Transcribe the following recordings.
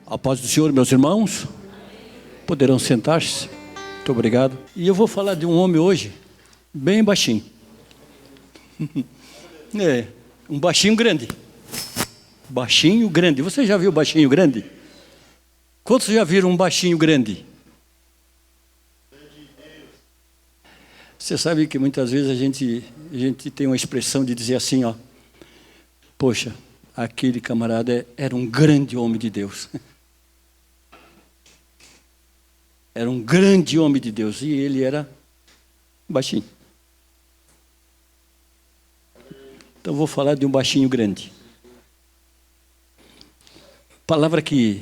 A paz do Senhor, meus irmãos. Poderão sentar-se. Muito obrigado. E eu vou falar de um homem hoje, bem baixinho. Um baixinho grande. Baixinho grande. Você já viu baixinho grande? Quantos já viram um baixinho grande? Você sabe que muitas vezes a gente tem uma expressão de dizer assim, ó. Poxa, aquele camarada era um grande homem de Deus. Era um grande homem de Deus e ele era baixinho. Então vou falar de um baixinho grande. Palavra que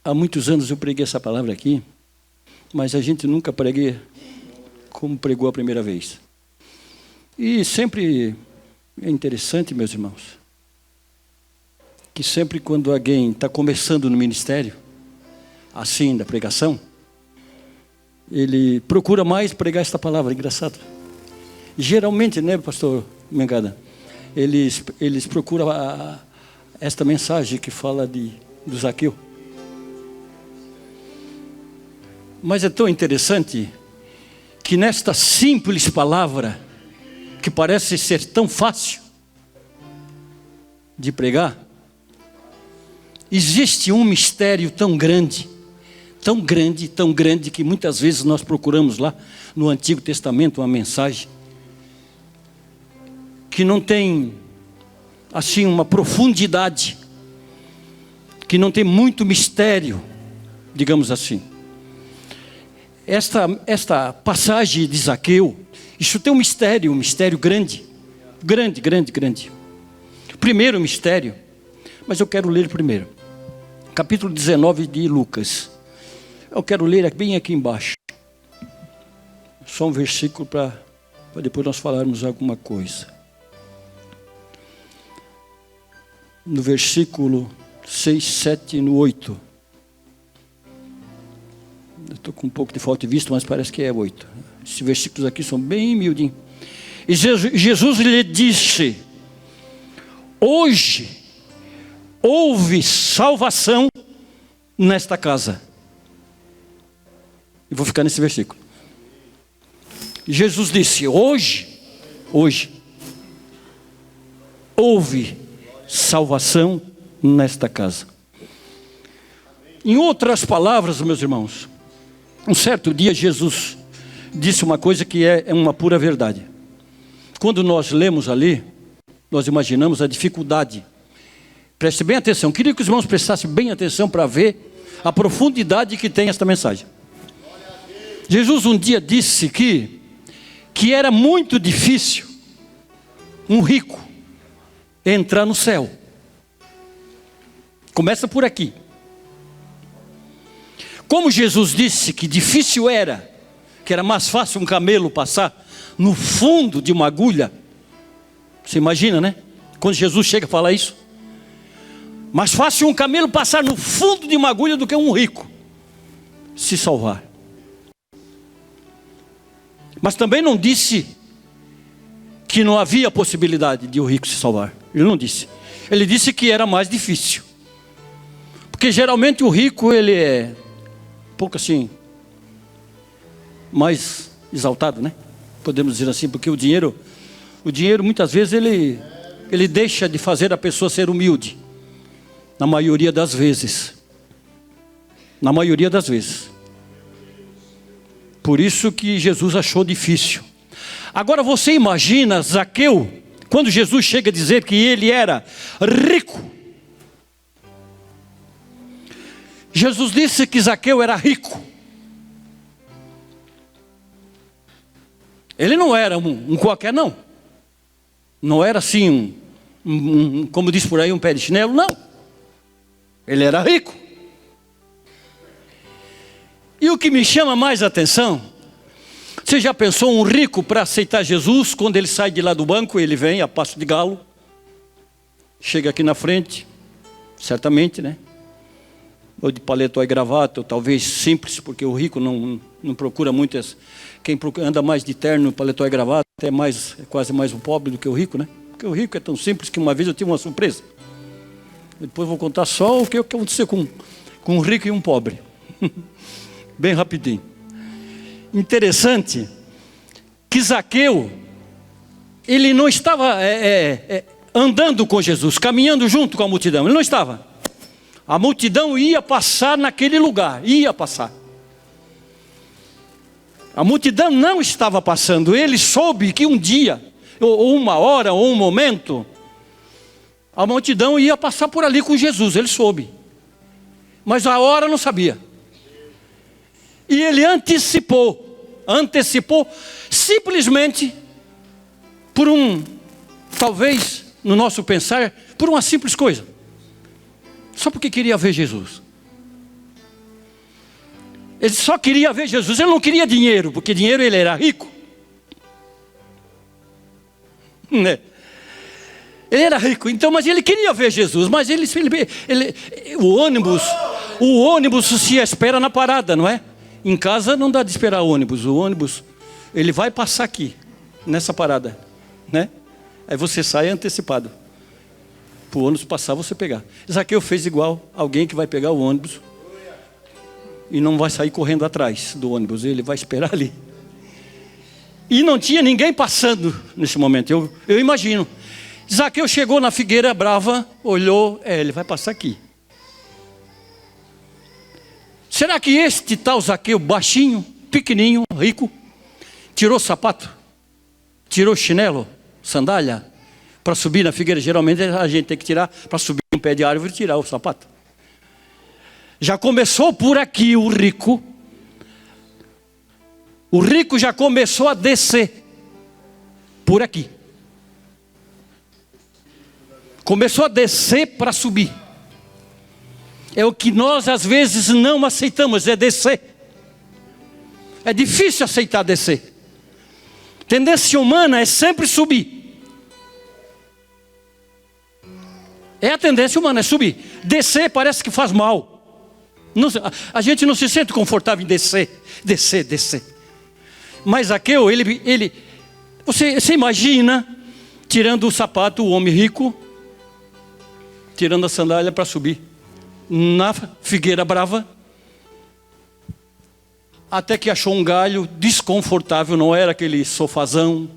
há muitos anos eu preguei essa palavra aqui, mas a gente nunca preguei como pregou a primeira vez. E sempre é interessante, meus irmãos, que sempre quando alguém está começando no ministério, assim, da pregação, ele procura mais pregar esta palavra, engraçado. Geralmente, né, pastor Mengada, eles procuram esta mensagem que fala do Zaqueu. Mas é tão interessante que nesta simples palavra, que parece ser tão fácil de pregar, existe um mistério tão grande, que muitas vezes nós procuramos lá no Antigo Testamento uma mensagem que não tem assim uma profundidade, que não tem muito mistério, digamos assim. Esta passagem de Zaqueu, isso tem um mistério grande. Primeiro mistério, mas eu quero ler primeiro. Capítulo 19 de Lucas. Eu quero ler bem aqui embaixo. Só um versículo para depois nós falarmos alguma coisa. No versículo 6, 7 e no 8. Eu estou com um pouco de falta de vista, mas parece que é 8. Esses versículos aqui são bem miudinhos. E Jesus lhe disse: hoje houve salvação nesta casa. E vou ficar nesse versículo. Jesus disse: hoje houve salvação nesta casa. Em outras palavras, meus irmãos, um certo dia Jesus disse uma coisa que é uma pura verdade. Quando nós lemos ali, nós imaginamos a dificuldade. Preste bem atenção. Queria que os irmãos prestassem bem atenção para ver a profundidade que tem esta mensagem. Jesus um dia disse que era muito difícil um rico entrar no céu. Começa por aqui. Como Jesus disse que difícil era, que era mais fácil um camelo passar no fundo de uma agulha. Você imagina, né? Quando Jesus chega a falar isso. Mais fácil um camelo passar no fundo de uma agulha do que um rico se salvar. Mas também não disse que não havia possibilidade de o rico se salvar. Ele não disse. Ele disse que era mais difícil. Porque geralmente o rico, ele é um pouco assim, mais exaltado, né? Podemos dizer assim, porque o dinheiro muitas vezes ele deixa de fazer a pessoa ser humilde. Na maioria das vezes. Por isso que Jesus achou difícil. Agora você imagina Zaqueu, quando Jesus chega a dizer que ele era rico. Jesus disse que Zaqueu era rico. Ele não era um qualquer, não. Não era assim, como diz por aí, um pé de chinelo, não. Ele era rico. E o que me chama mais a atenção, você já pensou um rico para aceitar Jesus, quando ele sai de lá do banco, ele vem a passo de galo, chega aqui na frente, certamente, né? Ou de paletó e gravata, ou talvez simples, porque o rico não procura muitas. Quem anda mais de terno, paletó e gravata, é quase mais o pobre do que o rico, né? Porque o rico é tão simples que uma vez eu tive uma surpresa. Depois vou contar só o que aconteceu com com um rico e um pobre. Bem rapidinho. Interessante que Zaqueu, ele não estava andando com Jesus, caminhando junto com a multidão. Ele não estava. A multidão ia passar naquele lugar, ia passar. A multidão não estava passando. Ele soube que um dia, ou uma hora, ou um momento, a multidão ia passar por ali com Jesus. Ele soube. Mas a hora não sabia. E ele antecipou simplesmente por talvez no nosso pensar, por uma simples coisa. Só porque queria ver Jesus. Ele só queria ver Jesus, ele não queria dinheiro, porque dinheiro ele era rico. Né? Ele era rico, então, mas ele queria ver Jesus, mas o ônibus se espera na parada, não é? Em casa não dá de esperar o ônibus ele vai passar aqui, nessa parada, né? Aí você sai antecipado, para o ônibus passar, você pegar. Zaqueu fez igual alguém que vai pegar o ônibus e não vai sair correndo atrás do ônibus, ele vai esperar ali. E não tinha ninguém passando nesse momento, eu imagino. Zaqueu chegou na figueira brava, olhou, ele vai passar aqui. Será que este tal Zaqueu, baixinho, pequenininho, rico, tirou sapato, tirou chinelo, sandália, para subir na figueira? Geralmente a gente tem que tirar, para subir um pé de árvore, tirar o sapato. Já começou por aqui o rico. O rico já começou a descer por aqui. Começou a descer para subir. É o que nós às vezes não aceitamos, é descer. É difícil aceitar descer. Tendência humana é sempre subir. É a tendência humana, é subir. Descer parece que faz mal. A gente não se sente confortável em descer. Mas Zaqueu, você imagina, tirando o sapato, o homem rico, tirando a sandália para subir na figueira brava, até que achou um galho desconfortável. Não era aquele sofazão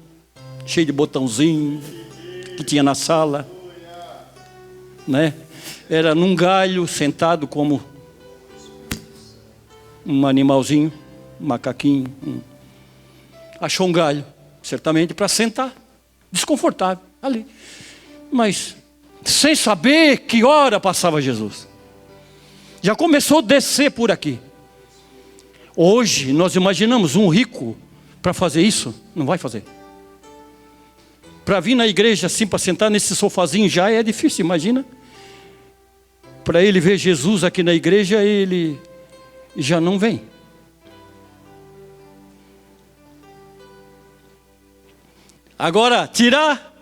cheio de botãozinho que tinha na sala, né? Era num galho, sentado como um animalzinho, um macaquinho. Achou um galho, certamente para sentar, desconfortável ali, mas sem saber que hora passava Jesus. Já começou a descer por aqui. Hoje nós imaginamos um rico para fazer isso, não vai fazer. Para vir na igreja assim, para sentar nesse sofazinho já é difícil, imagina. Para ele ver Jesus aqui na igreja, ele já não vem. Agora, tirar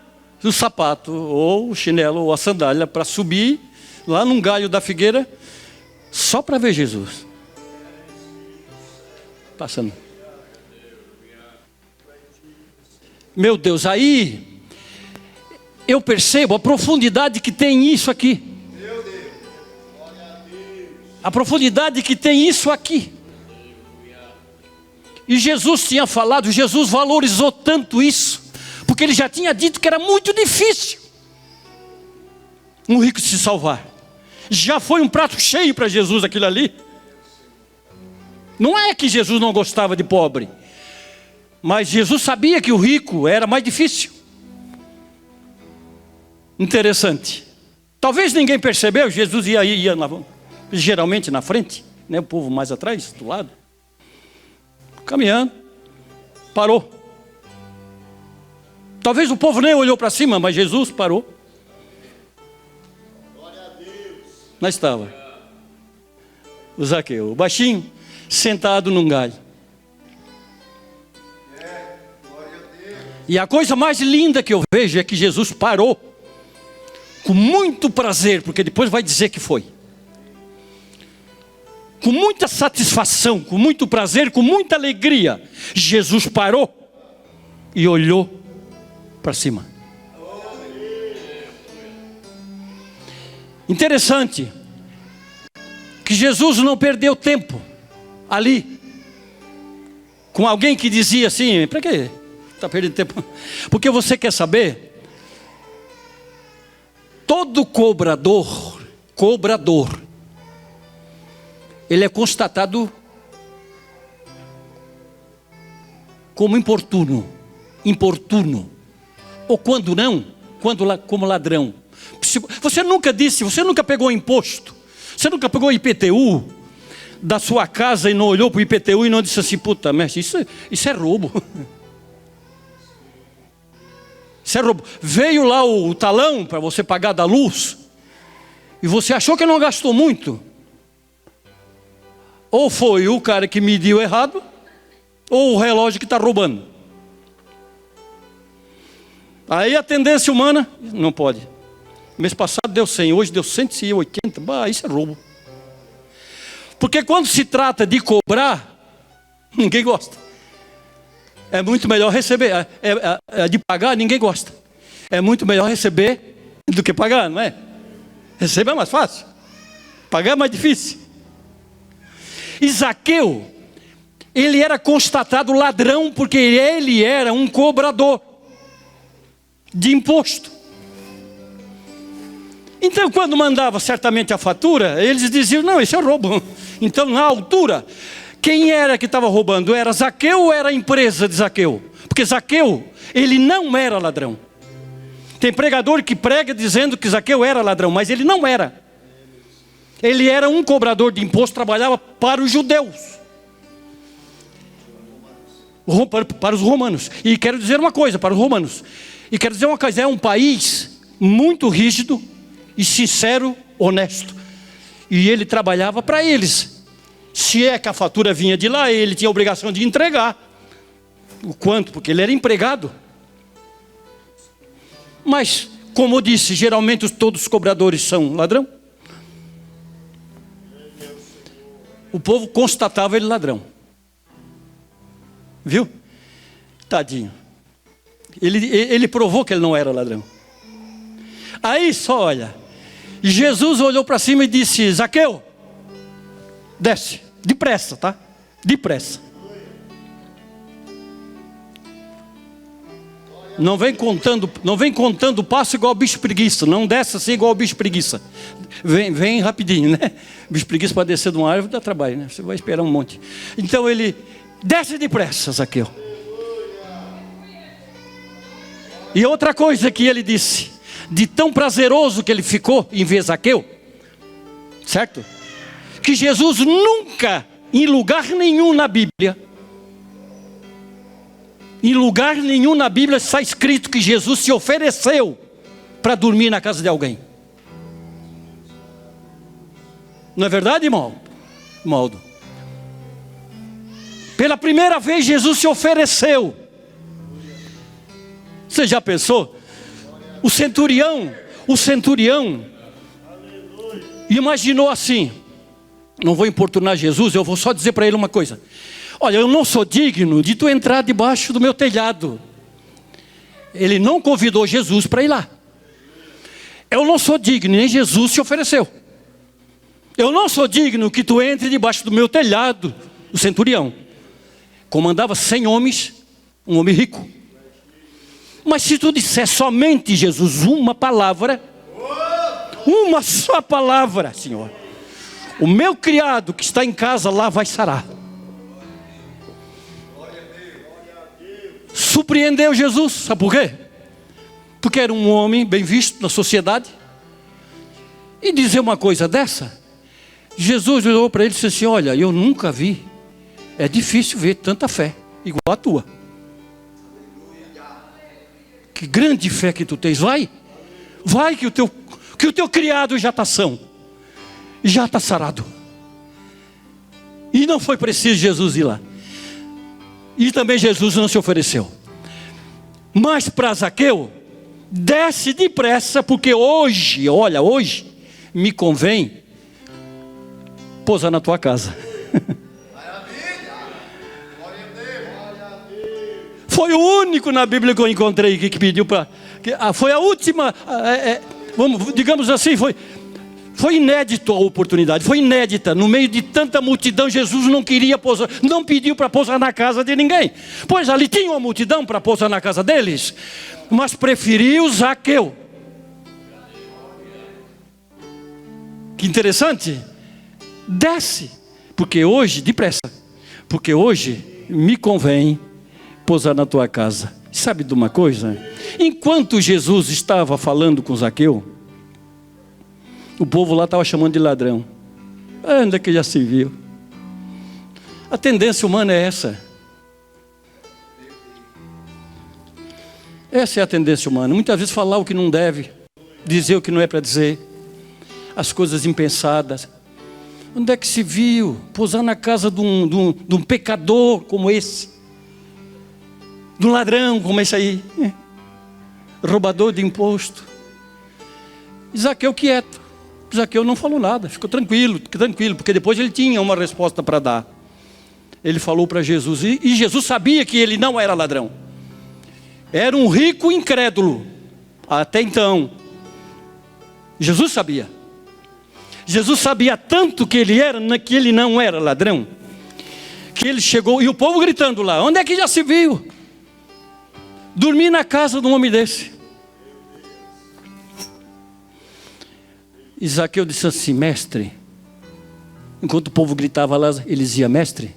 o sapato, ou o chinelo, ou a sandália, para subir lá num galho da figueira, só para ver Jesus. Passando. Meu Deus, aí eu percebo a profundidade que tem isso aqui. A profundidade que tem isso aqui. E Jesus tinha falado, Jesus valorizou tanto isso, porque ele já tinha dito que era muito difícil um rico se salvar. Já foi um prato cheio para Jesus aquilo ali. Não é que Jesus não gostava de pobre, mas Jesus sabia que o rico era mais difícil. Interessante. Talvez ninguém percebeu, Jesus ia geralmente na frente, né? O povo mais atrás, do lado. Caminhando, parou. Talvez o povo nem olhou para cima, mas Jesus parou. Glória a Deus. Lá estava o Zaqueu, o baixinho, sentado num galho. E a coisa mais linda que eu vejo é que Jesus parou com muito prazer, porque depois vai dizer que foi. Com muita satisfação, com muito prazer, com muita alegria, Jesus parou e olhou para cima. Interessante. que Jesus não perdeu tempo ali com alguém que dizia assim: para que está perdendo tempo? Porque você quer saber, todo cobrador, ele é constatado como importuno, ou quando não, como ladrão. Você nunca pegou imposto, você nunca pegou IPTU da sua casa e não olhou para o IPTU e não disse assim: puta, mestre, isso é roubo. Isso é roubo. Veio lá o talão para você pagar da luz e você achou que não gastou muito. Ou foi o cara que mediu errado, ou o relógio que está roubando. Aí a tendência humana, não pode. Mês passado deu 100, hoje deu 180, isso é roubo. Porque quando se trata de cobrar, ninguém gosta. É muito melhor receber, de pagar ninguém gosta. É muito melhor receber do que pagar, não é? Receber é mais fácil, pagar é mais difícil. E Zaqueu, ele era constatado ladrão porque ele era um cobrador de imposto. Então, quando mandava certamente a fatura, eles diziam: não, isso é roubo. Então, na altura, quem era que estava roubando? Era Zaqueu ou era a empresa de Zaqueu? Porque Zaqueu, ele não era ladrão. Tem pregador que prega dizendo que Zaqueu era ladrão, mas ele não era. Ele era um cobrador de imposto, trabalhava para os judeus, para os romanos. E quero dizer uma coisa para os romanos. É um país muito rígido e sincero, honesto. E ele trabalhava para eles. Se é que a fatura vinha de lá, ele tinha a obrigação de entregar. O quanto? Porque ele era empregado. Mas, como eu disse, geralmente todos os cobradores são ladrão. O povo constatava ele ladrão. Viu? Tadinho. Ele provou que ele não era ladrão. Aí só olha. Jesus olhou para cima e disse: Zaqueu, desce, depressa, tá? Depressa. Não vem contando passo igual bicho preguiça. Não desce assim igual bicho preguiça. Vem rapidinho, né? Bicho preguiça para descer de uma árvore dá trabalho, né? Você vai esperar um monte. Então ele desce depressa, Zaqueu. E outra coisa que ele disse, de tão prazeroso que ele ficou em ver Zaqueu, certo? Que Jesus nunca, em lugar nenhum na Bíblia, está escrito que Jesus se ofereceu para dormir na casa de alguém. Não é verdade, irmão? Maldo. Pela primeira vez Jesus se ofereceu. Você já pensou? O centurião imaginou assim: não vou importunar Jesus, eu vou só dizer para ele uma coisa: olha, eu não sou digno de tu entrar debaixo do meu telhado. Ele não convidou Jesus para ir lá. Eu não sou digno, nem Jesus se ofereceu. Eu não sou digno que tu entre debaixo do meu telhado. O centurião comandava 100 homens, um homem rico. Mas se tu disser somente, Jesus, uma palavra, uma só palavra, Senhor, o meu criado que está em casa lá vai sarar. Surpreendeu Jesus, sabe por quê? Porque era um homem bem visto na sociedade. E dizer uma coisa dessa, Jesus olhou para ele e disse assim: olha, eu nunca vi, é difícil ver tanta fé igual a tua. Que grande fé que tu tens. Vai que o teu criado já está são, já está sarado. E não foi preciso Jesus ir lá. E também Jesus não se ofereceu. Mas para Zaqueu, desce depressa, porque hoje, olha, hoje me convém pousar na tua casa. Foi o único na Bíblia que eu encontrei que pediu para... Foi a última, digamos assim, Foi inédito a oportunidade, foi inédita. No meio de tanta multidão, Jesus não queria pousar, não pediu para pousar na casa de ninguém. Pois ali tinha uma multidão para pousar na casa deles, mas preferiu Zaqueu. Que interessante. Desce, porque hoje, depressa, porque hoje me convém pousar na tua casa. Sabe de uma coisa? Enquanto Jesus estava falando com Zaqueu, o povo lá estava chamando de ladrão. Onde é que já se viu? A tendência humana é essa. Essa é a tendência humana. Muitas vezes falar o que não deve, dizer o que não é para dizer, as coisas impensadas. Onde é que se viu pousar na casa de um pecador como esse? De um ladrão como esse aí? Roubador de imposto. Zaqueu quieto. Zaqueu não falou nada, ficou tranquilo, porque depois ele tinha uma resposta para dar. Ele falou para Jesus, e Jesus sabia que ele não era ladrão. Era um rico incrédulo. Até então, Jesus sabia. Jesus sabia tanto que ele não era ladrão, que ele chegou, e o povo gritando lá, onde é que já se viu dormir na casa de um homem desse? E Zaqueu disse assim, mestre, enquanto o povo gritava lá, ele dizia, mestre,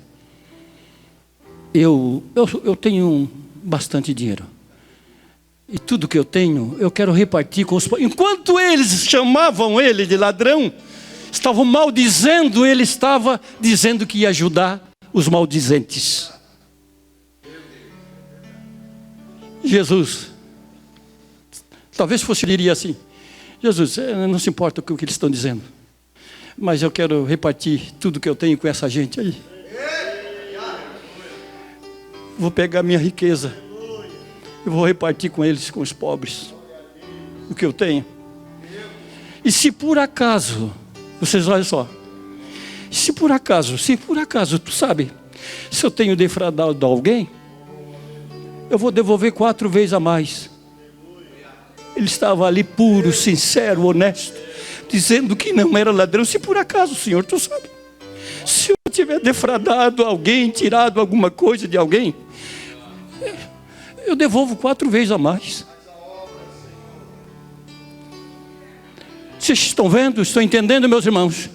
eu tenho bastante dinheiro, e tudo que eu tenho, eu quero repartir com os pobres. Enquanto eles chamavam ele de ladrão, estavam maldizendo, ele estava dizendo que ia ajudar os maldizentes. Jesus, talvez fosse, diria assim, Jesus, não se importa com o que eles estão dizendo, mas eu quero repartir tudo que eu tenho com essa gente aí. Vou pegar minha riqueza, eu vou repartir com eles, com os pobres, o que eu tenho. E se por acaso, vocês olhem só, se por acaso, tu sabe, se eu tenho defraudado alguém, eu vou devolver 4 vezes a mais. Ele estava ali puro, sincero, honesto, dizendo que não era ladrão. Se por acaso, Senhor, tu sabe, se eu tiver defraudado alguém, tirado alguma coisa de alguém, eu devolvo 4 vezes a mais. Vocês estão vendo? Estão entendendo, meus irmãos?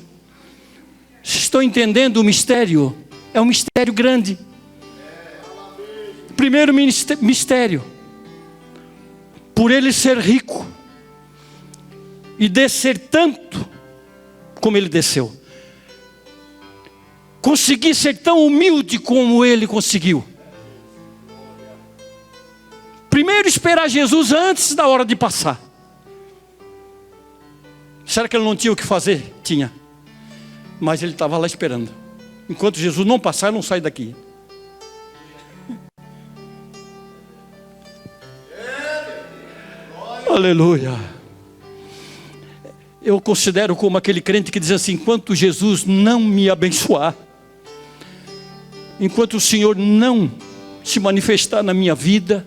Vocês estão entendendo o mistério? É um mistério grande. Primeiro mistério, por ele ser rico e descer tanto como ele desceu, conseguir ser tão humilde como ele conseguiu. Primeiro esperar Jesus antes da hora de passar. Será que ele não tinha o que fazer? Tinha. Mas ele estava lá esperando. Enquanto Jesus não passar, ele não sai daqui. Aleluia. Eu considero como aquele crente que diz assim, enquanto Jesus não me abençoar, enquanto o Senhor não se manifestar na minha vida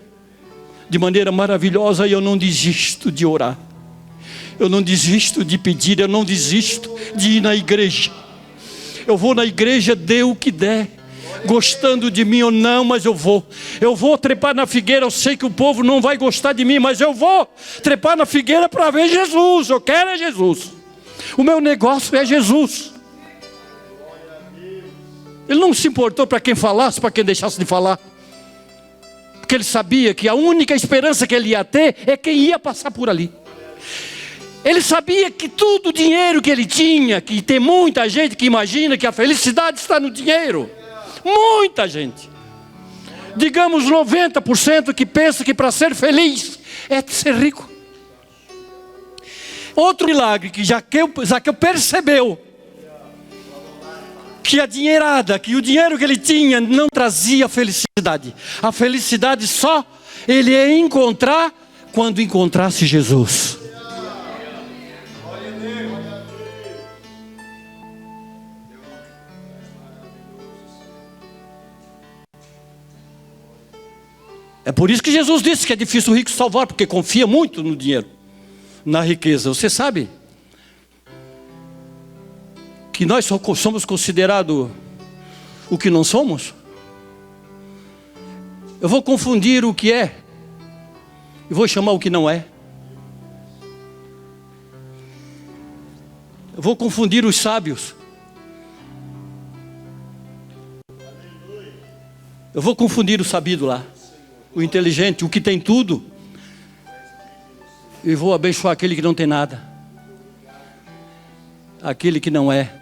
de maneira maravilhosa, eu não desisto de orar, eu não desisto de pedir, eu não desisto de ir na igreja. Eu vou na igreja, dê o que der, gostando de mim ou não, mas eu vou trepar na figueira. Eu sei que o povo não vai gostar de mim, mas eu vou trepar na figueira para ver Jesus. Eu quero é Jesus, o meu negócio é Jesus. Ele não se importou para quem falasse, para quem deixasse de falar, porque ele sabia que a única esperança que ele ia ter é quem ia passar por ali. Ele sabia que todo o dinheiro que ele tinha, que tem muita gente que imagina que a felicidade está no dinheiro. Muita gente, digamos 90%, que pensa que para ser feliz é ser rico. Outro milagre que Zaqueu percebeu, que a dinheirada, que o dinheiro que ele tinha não trazia felicidade. A felicidade só ele ia encontrar quando encontrasse Jesus. É por isso que Jesus disse que é difícil o rico salvar, porque confia muito no dinheiro, na riqueza. Você sabe? que nós somos considerados o que não somos? Eu vou confundir o que é e vou chamar o que não é. Eu vou confundir os sábios. Eu vou confundir o sabido lá, o inteligente, o que tem tudo, e vou abençoar aquele que não tem nada, aquele que não é.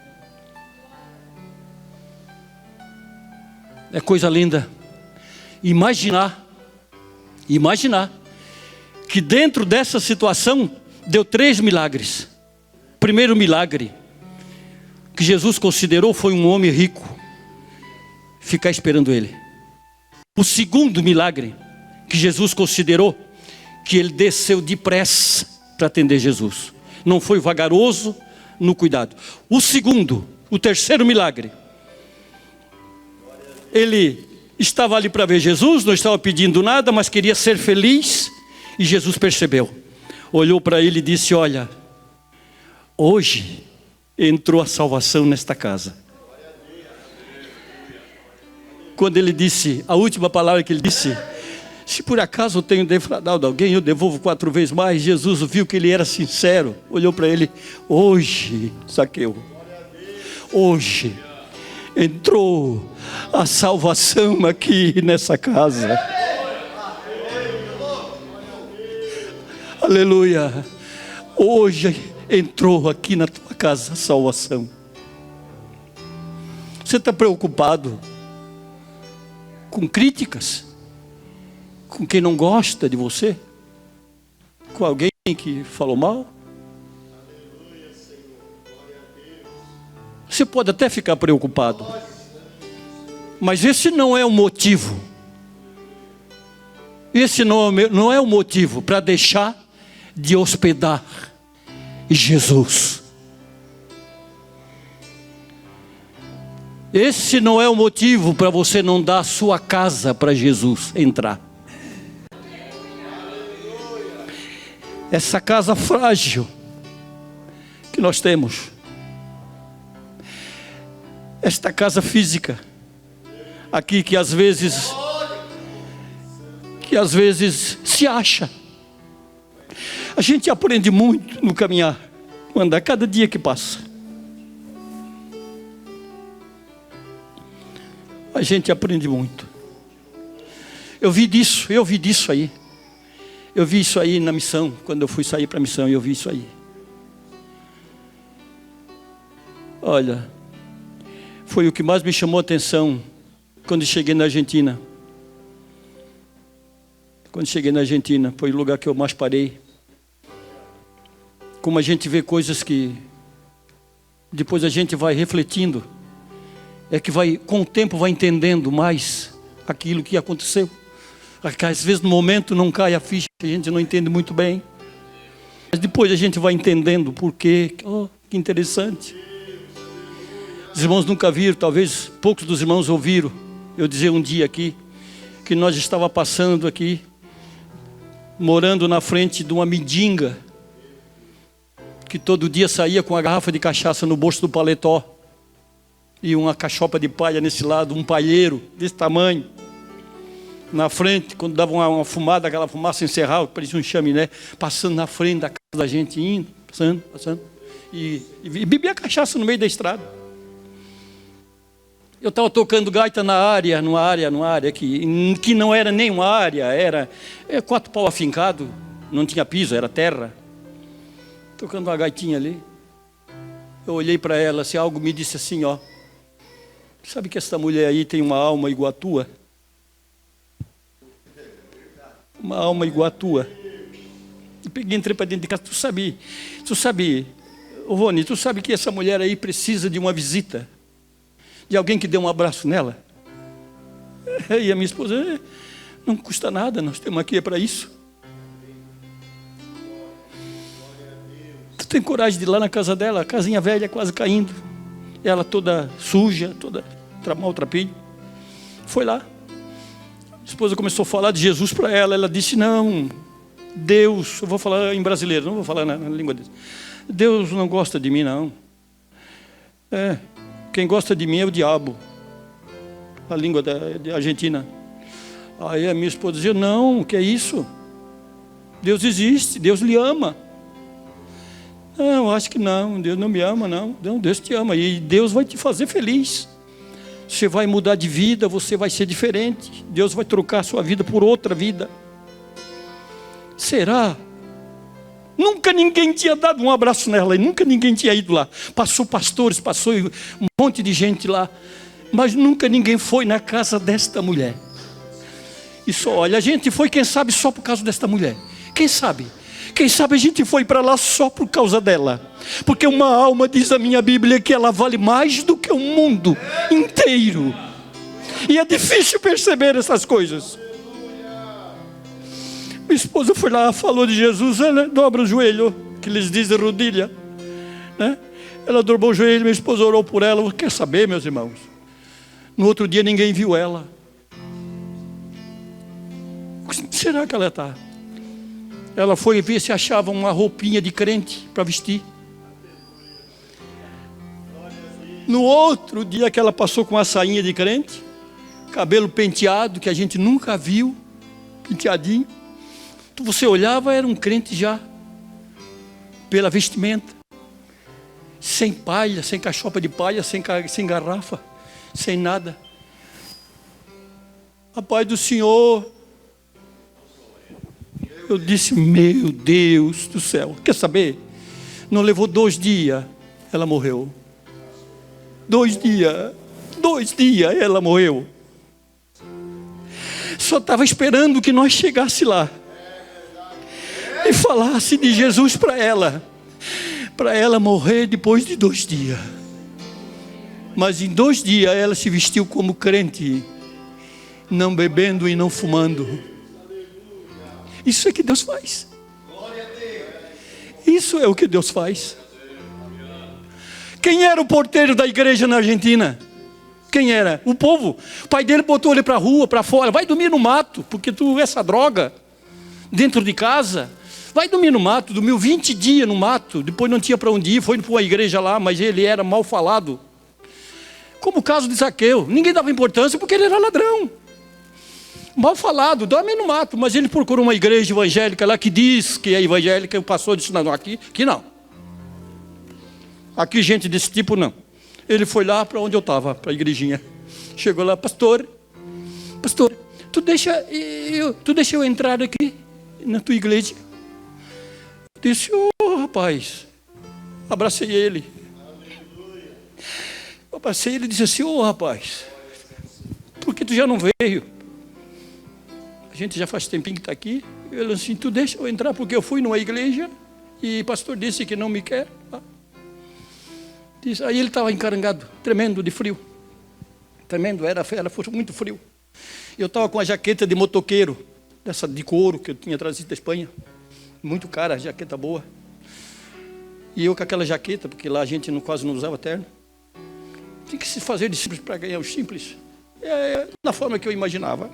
É coisa linda imaginar que dentro dessa situação deu 3 milagres. O primeiro milagre que Jesus considerou foi um homem rico ficar esperando ele. O segundo milagre que Jesus considerou, que ele desceu depressa para atender Jesus. Não foi vagaroso no cuidado. O terceiro milagre, ele estava ali para ver Jesus, não estava pedindo nada, mas queria ser feliz. E Jesus percebeu, olhou para ele e disse: olha, hoje entrou a salvação nesta casa. Quando ele disse, a última palavra que ele disse: se por acaso eu tenho defraudado alguém, eu devolvo 4 vezes mais. Jesus viu que ele era sincero, olhou para ele: hoje, Zaqueu, hoje entrou a salvação aqui nessa casa. Aleluia. Hoje entrou aqui na tua casa a salvação. Você está preocupado com críticas? Com quem não gosta de você? Com alguém que falou mal? Você pode até ficar preocupado, mas esse não é o motivo. Esse não é o motivo para deixar de hospedar Jesus. Esse não é o motivo para você não dar a sua casa para Jesus entrar. Essa casa frágil que nós temos, esta casa física aqui que às vezes se acha. A gente aprende muito no caminhar, no andar, cada dia que passa. A gente aprende muito. Eu vi disso aí. Eu vi isso aí na missão, quando eu fui sair para a missão, eu vi isso aí. Olha, foi o que mais me chamou a atenção quando cheguei na Argentina. Quando cheguei na Argentina, foi o lugar que eu mais parei. Como a gente vê coisas que depois a gente vai refletindo, é que com o tempo vai entendendo mais aquilo que aconteceu. Às vezes no momento não cai a ficha, a gente não entende muito bem, mas depois a gente vai entendendo por quê. Oh, que interessante. Os irmãos nunca viram, talvez poucos dos irmãos ouviram eu dizer um dia aqui, que nós estava passando aqui, morando na frente de uma mendiga, que todo dia saía com a garrafa de cachaça no bolso do paletó, e uma cachopa de palha nesse lado, um palheiro desse tamanho, na frente, quando dava uma fumada, aquela fumaça encerrava, parecia um chaminé, passando na frente da casa da gente, indo, passando, e bebia cachaça no meio da estrada. Eu estava tocando gaita numa área que não era nem uma área, era 4 pau afincado, não tinha piso, era terra. Tocando uma gaitinha ali. Eu olhei para ela, assim, algo me disse assim, ó: sabe que essa mulher aí tem uma alma igual a tua? Uma alma igual a tua. E peguei, entrei para dentro de casa. Tu sabe, Rony, tu sabe que essa mulher aí precisa de uma visita, de alguém que dê um abraço nela? E a minha esposa: não custa nada, nós temos aqui para isso. Tu tem coragem de ir lá na casa dela, a casinha velha quase caindo, ela toda suja, toda maltrapilho. Foi lá. A esposa começou a falar de Jesus para ela. Ela disse: não, Deus, eu vou falar em brasileiro, não vou falar na língua deles. Deus não gosta de mim, não. Quem gosta de mim é o diabo. A língua da Argentina. Aí a minha esposa dizia, não, que é isso? Deus existe, Deus lhe ama. Não, acho que não, Deus não me ama, não. Não, Deus te ama e Deus vai te fazer feliz. Você vai mudar de vida, você vai ser diferente. Deus vai trocar a sua vida por outra vida. Será? Nunca ninguém tinha dado um abraço nela, e nunca ninguém tinha ido lá. Passou pastores, passou um monte de gente lá, mas nunca ninguém foi na casa desta mulher. E só, olha, a gente foi, quem sabe, só por causa desta mulher. Quem sabe? Quem sabe a gente foi para lá só por causa dela. Porque uma alma, diz a minha Bíblia, que ela vale mais do que o mundo inteiro. E é difícil perceber essas coisas. Minha esposa foi lá, falou de Jesus, ela dobra o joelho, que eles dizem rodilha, né? Ela dobrou o joelho, minha esposa orou por ela. Quer saber, meus irmãos? No outro dia ninguém viu ela. Onde será que ela está? Ela foi ver se achava uma roupinha de crente para vestir. No outro dia que ela passou com uma sainha de crente, cabelo penteado, que a gente nunca viu, penteadinho. Você olhava, era um crente já, pela vestimenta, sem palha, sem cachopa de palha, sem garrafa, sem nada. A paz do Senhor. Eu disse, meu Deus do céu, quer saber? Não levou 2 dias, ela morreu. 2 dias ela morreu. Só estava esperando que nós chegasse lá e falasse de Jesus para ela morrer depois de 2 dias. Mas em 2 dias ela se vestiu como crente, não bebendo e não fumando. Isso é que Deus faz. Isso é o que Deus faz. Quem era o porteiro da igreja na Argentina? Quem era? O povo. O pai dele botou ele para a rua, para fora. Vai dormir no mato, porque tu essa droga dentro de casa. Vai dormir no mato. Dormiu 20 dias no mato. Depois não tinha para onde ir. Foi para uma igreja lá, mas ele era mal falado. Como o caso de Zaqueu. Ninguém dava importância porque ele era ladrão. Mal falado, dorme no mato. Mas ele procurou uma igreja evangélica lá que diz que é evangélica. O pastor disse, não, aqui não. Aqui gente desse tipo não. Ele foi lá para onde eu estava, para a igrejinha. Chegou lá, pastor, tu deixa eu entrar aqui na tua igreja? Disse, rapaz, abracei ele. Abracei ele e disse assim, rapaz, por que tu já não veio? A gente já faz tempinho que está aqui. Ele assim, tu deixa eu entrar porque eu fui numa igreja e o pastor disse que não me quer. Aí ele estava encarangado, tremendo de frio. Tremendo, era muito frio. Eu estava com a jaqueta de motoqueiro, dessa de couro que eu tinha trazido da Espanha. Muito cara, jaqueta boa. E eu com aquela jaqueta, porque lá a gente quase não usava terno. Tem que se fazer de simples para ganhar os simples. Da forma que eu imaginava.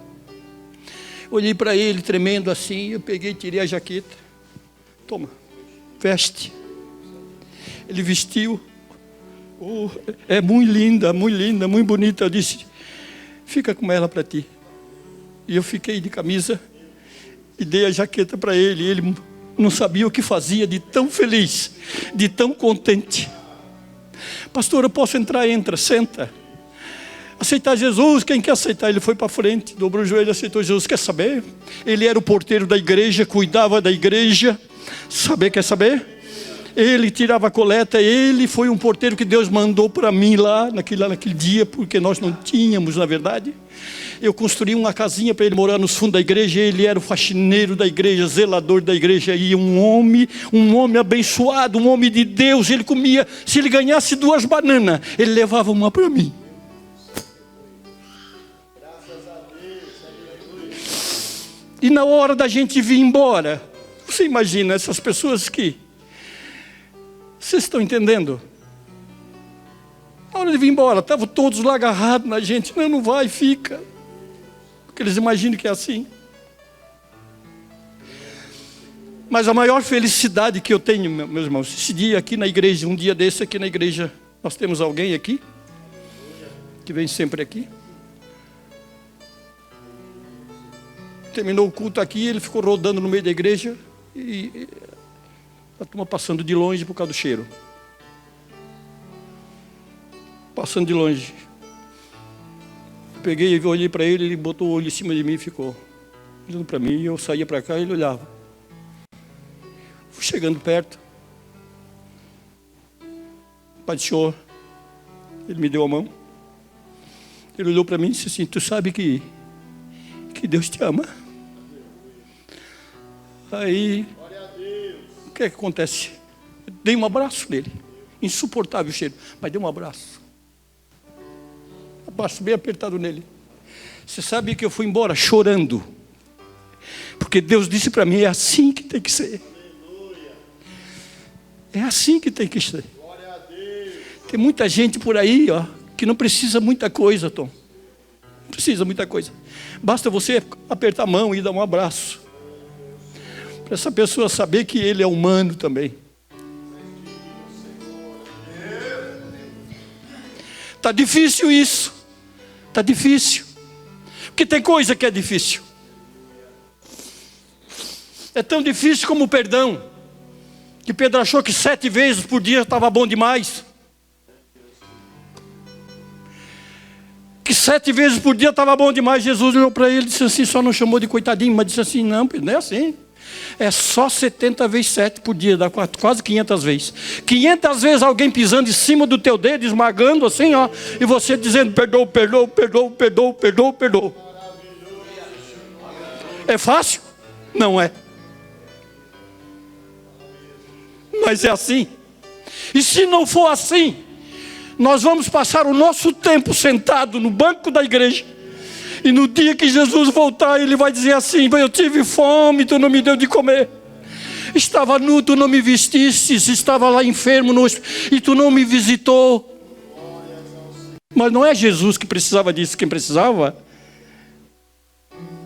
Olhei para ele tremendo assim, eu peguei e tirei a jaqueta. Toma, veste. Ele vestiu. É muito linda, muito bonita. Eu disse, fica com ela para ti. E eu fiquei de camisa e dei a jaqueta para ele. Ele não sabia o que fazia, de tão feliz, de tão contente. Pastor, eu posso entrar? Entra, senta. Aceitar Jesus, quem quer aceitar? Ele foi para frente, dobrou o joelho, aceitou Jesus. Quer saber? Ele era o porteiro da igreja, cuidava da igreja. Quer saber? Ele tirava a coleta, ele foi um porteiro que Deus mandou para mim lá naquele dia, porque nós não tínhamos, na verdade. Eu construí uma casinha para ele morar nos fundos da igreja, ele era o faxineiro da igreja, zelador da igreja, e um homem abençoado, um homem de Deus. Ele comia, se ele ganhasse 2 bananas, ele levava uma para mim. E na hora da gente vir embora, você imagina essas pessoas que... Vocês estão entendendo? Na hora de vir embora, estavam todos lá agarrados na gente. Não vai, fica. Porque eles imaginam que é assim. Mas a maior felicidade que eu tenho, meus irmãos, esse dia aqui na igreja, um dia desse aqui na igreja, Nós temos alguém aqui que vem sempre aqui. Terminou o culto aqui, ele ficou rodando no meio da igreja e a turma passando de longe por causa do cheiro. Passando de longe. Peguei e olhei para ele, ele botou o olho em cima de mim e ficou olhando para mim. Eu saía para cá e ele olhava. Fui chegando perto. Pai do Senhor, ele me deu a mão. Ele olhou para mim e disse assim: tu sabe que Deus te ama? Aí, o que é que acontece? Eu dei um abraço nele. Insuportável o cheiro, mas dei um abraço. Abraço bem apertado nele. Você sabe que eu fui embora chorando, porque Deus disse para mim: é assim que tem que ser. É assim que tem que ser. Tem muita gente por aí, ó, que não precisa muita coisa, Tom. Não precisa muita coisa. Basta você apertar a mão e dar um abraço, para essa pessoa saber que ele é humano também. Está difícil isso. Está difícil. Porque tem coisa que é difícil. É tão difícil como o perdão. Que Pedro achou que 7 vezes por dia estava bom demais. Que 7 vezes por dia estava bom demais. Jesus olhou para ele e disse assim, só não chamou de coitadinho, mas disse assim, não é assim. É só 70 vezes 7 por dia, dá quase 500 vezes. 500 vezes alguém pisando em cima do teu dedo, esmagando assim, ó, e você dizendo, perdoa, perdoa, perdoa, perdoa, perdoa, perdoa. É fácil? Não é. Mas é assim. E se não for assim, nós vamos passar o nosso tempo sentado no banco da igreja. E no dia que Jesus voltar, ele vai dizer assim, eu tive fome, tu não me deu de comer. Estava nu, tu não me vestistes. Estava lá enfermo e tu não me visitou. Mas não é Jesus que precisava disso. Quem precisava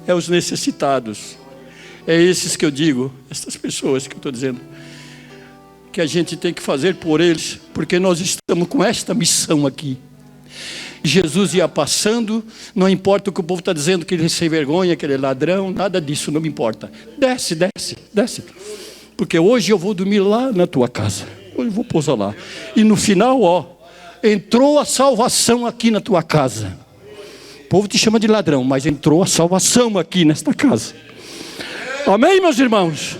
é os necessitados. É esses que eu digo, essas pessoas que eu estou dizendo, que a gente tem que fazer por eles, porque nós estamos com esta missão aqui. Jesus ia passando, não importa o que o povo está dizendo, que ele é sem vergonha, que ele é ladrão, nada disso, não me importa. Desce, desce, desce. Porque hoje eu vou dormir lá na tua casa. Hoje eu vou pousar lá. E no final, ó, entrou a salvação aqui na tua casa. O povo te chama de ladrão, mas entrou a salvação aqui nesta casa. Amém, meus irmãos?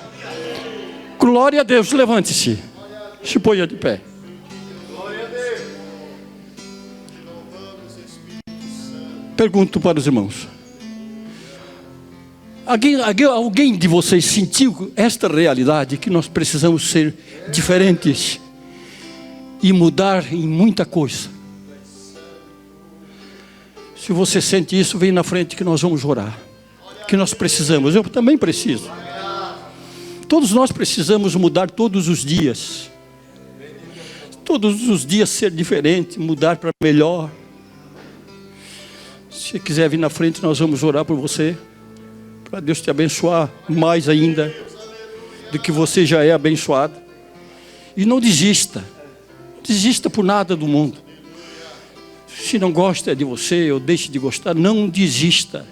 Glória a Deus, levante-se. Se ponha de pé. Pergunto para os irmãos. Alguém de vocês sentiu esta realidade, que nós precisamos ser diferentes e mudar em muita coisa? Se você sente isso, vem na frente que nós vamos orar. Que nós precisamos, eu também preciso. Todos nós precisamos mudar todos os dias. Todos os dias ser diferente, mudar para melhor. Se quiser vir na frente, nós vamos orar por você, para Deus te abençoar mais ainda do que você já é abençoado. E não desista. Não desista por nada do mundo. Se não gosta de você ou deixe de gostar, não desista.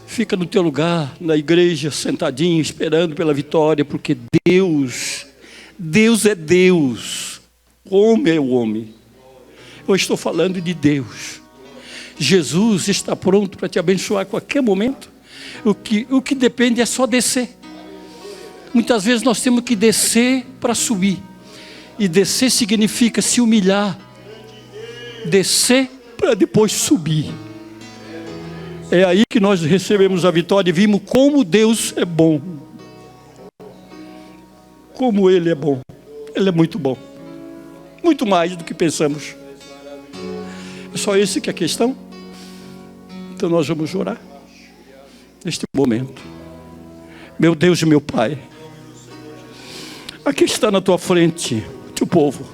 Fica no teu lugar, na igreja, sentadinho, esperando pela vitória, porque Deus é Deus. O homem é o homem. Eu estou falando de Deus. Jesus está pronto para te abençoar a qualquer momento. O que depende é só descer. Muitas vezes nós temos que descer para subir. E descer significa se humilhar. Descer para depois subir. É aí que nós recebemos a vitória e vimos como Deus é bom. Como Ele é bom. Ele é muito bom. Muito mais do que pensamos. É só esse que é a questão? Então nós vamos orar neste momento. Meu Deus e meu Pai, aqui está na tua frente o teu povo.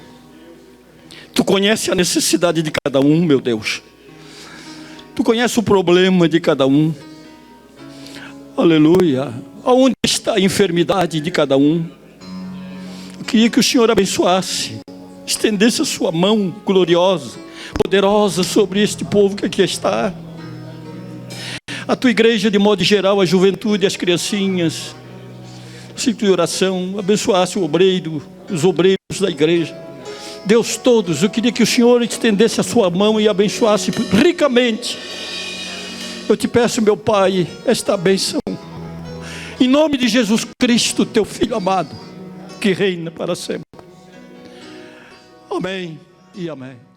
Tu conhece a necessidade de cada um, meu Deus. Tu conhece o problema de cada um. Aleluia. Aonde está a enfermidade de cada um? Eu queria que o Senhor abençoasse estendesse a sua mão gloriosa, poderosa sobre este povo que aqui está. A tua igreja, de modo geral, a juventude, as criancinhas, ciclo de oração, abençoasse o obreiro, os obreiros da igreja. Deus, todos, eu queria que o Senhor estendesse a sua mão e abençoasse ricamente. Eu te peço, meu Pai, esta bênção, em nome de Jesus Cristo, teu Filho amado, que reina para sempre. Amém e amém.